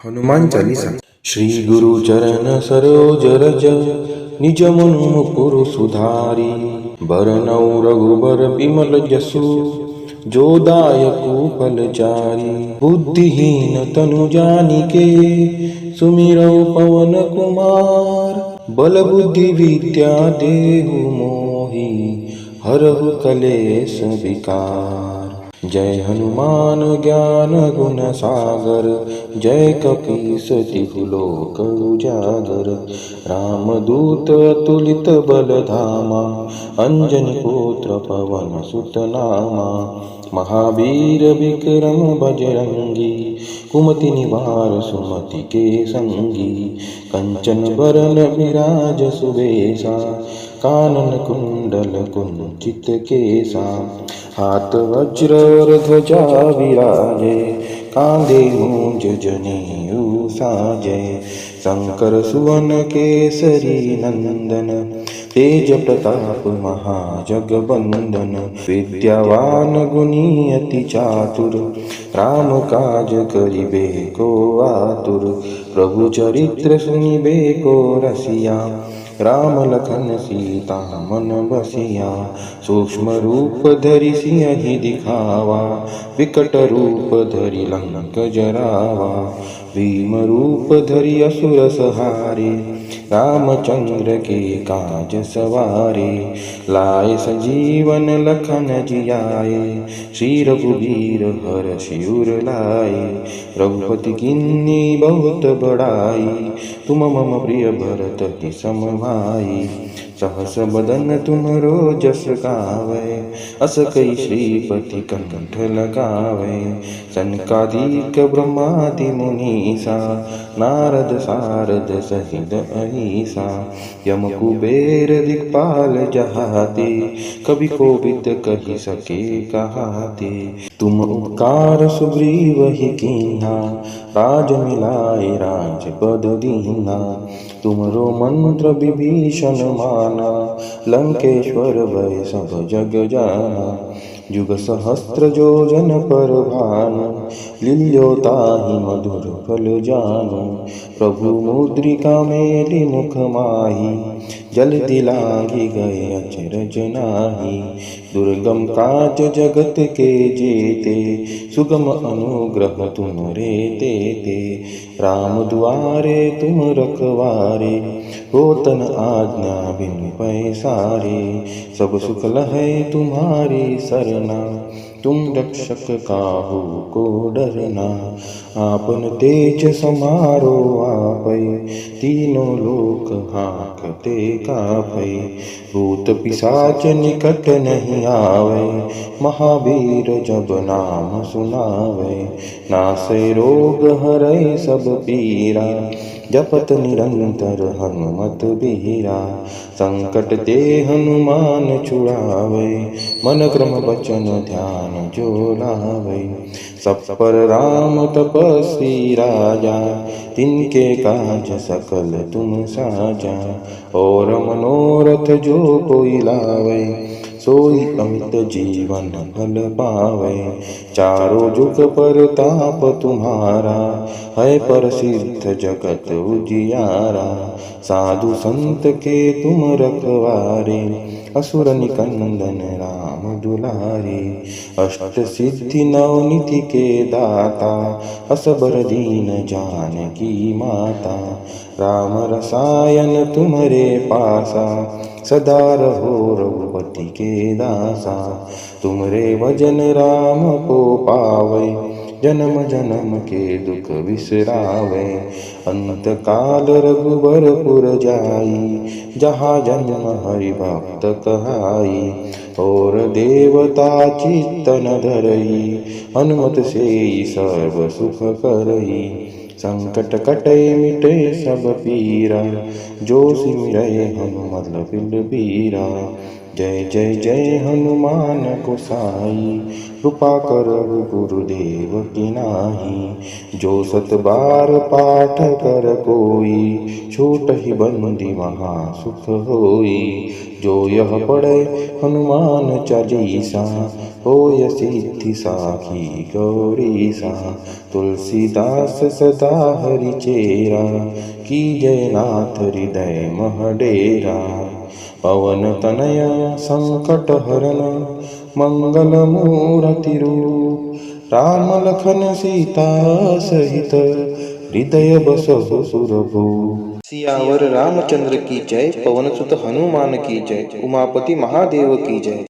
हनुमान चालीसा। श्री गुरु चरण सरोज रज निज मनु मुकुर सुधारी। बरनौ रघुबर बिमल जसु जो दायकु फलचारी। बुद्धिहीन तनु जानिके सुमिरौ पवन कुमार। बल बुद्धि विद्या देहु मोहि हरहु कलेश विकार। जय हनुमान ज्ञान गुण सागर जय कपीस तिहु लोक उजागर। रामदूत अतुलित बल धामा अंजनी पुत्र पवन सुत नामा। महावीर विक्रम बजरंगी कुमति निवार सुमति के संगी। कंचन बरन विराज सुबेसा कानन कुंडल कुंचित केसा। हाथ वज्र और ध्वजा विराजे कांधे मूंज जनेऊ साजे। शंकर सुवन केसरी नंदन तेज प्रताप महाजगबंदन। विद्यावान गुणी अति चातुर राम काज करिबे को आतुर। प्रभु चरित्र सुनिबे को रसिया राम लखन सीता मन बसिया। सूक्ष्म रूप धरि सिंहि दिखावा विकट रूप धरि लंक जरावा। भीम रूप धरि असुर संहारे रामचंद्र के काज सवारे। लाए संजीवन लखन जियाए श्री रघुवीर हर्षि उर लाए। रघुपति किन्नी बहुत बड़ाई तुम मम प्रिय भरत कि सम भाई। सहस बदन तुमरो जस गावै अस कई श्रीपति कंठ लगावै। सनकादिक ब्रह्मादि मुनीसा नारद सारद सहित अहिसा। यम कुबेर दिक्पाल जहाते कवि कोविद कहि सके कहाते। तुम उपकार सुग्रीव ही कीन्हा राज मिलाए राजपद दीन्हा। तुमरो मंत्र विभीषण माना लंकेश्वर भय सब जग जाना। जुग सहस्त्र जो जन पर भानु लील्यो ताहि मधुर फल जानु। प्रभु मुद्रिका मेलि मुख माहि जल्दी लांघि गए अचरज नाही। दुर्गम काज जगत के जेते सुगम अनुग्रह तुमरे तेते। राम दुआरे तुम रखवारे होतन आज्ञा बिनु पैसारे। सब सुख लहै तुम्हारी सरना तुम रक्षक काहू को डरना। आपन तेज समारो आपै तीनों लोक हांकते कापै। भूत पिशाच निकट नहीं आवे महावीर जब नाम सुनावे। नासै रोग हरै सब पीरा जपत निरंतर हनुमत बीरा। संकट ते हनुमान छुड़ावे मन क्रम वचन ध्यान जो लावे। सब पर राम तपस्वी राजा तिनके काज सकल तुम साजा। और मनोरथ जो कोई लावे सोई अमित जीवन फल पावे। चारों जुग पर ताप तुम्हारा है प्रसिद्ध जगत उजियारा। साधु संत के तुम रखवारे असुर निकंदन राम दुलारे। अष्ट सिद्धि नवनिधि के दाता असबर दीन जानकी माता। राम रसायन तुम्हारे पासा सदा रहो रघुपति के दासा। तुमरे भजन राम को पावै जन्म जन्म के दुख बिसरावे। अंत काल रघुबरपुर जाई जहाँ जन्म हरि भक्त कहाई। और देवता चित्तन धरई हनुमत से सर्व सुख करई। संकट कटे मिटे सब पीरा जो सिमरय हनुमत बिल बीरा। जय जय जय हनुमान गोसाई कृपा करहु गुरुदेव की नाही। जो 7 बार पाठ कर कोई, छोट ही बंदी महा सुख होई। जो यह पढ़े हनुमान चालीसा, होय सिद्धि साखी गौरीसा। तुलसीदास सदा हरि चेरा, की जय नाथ हृदय मह डेरा। पवन तनय संकट हरन, मंगल मूर्ति रूप। राम लखन सीता सहित, हृदय बसहु सुरभूप। सियावर रामचंद्र की जय, पवन सुत हनुमान की जय, उमापति महादेव की जय।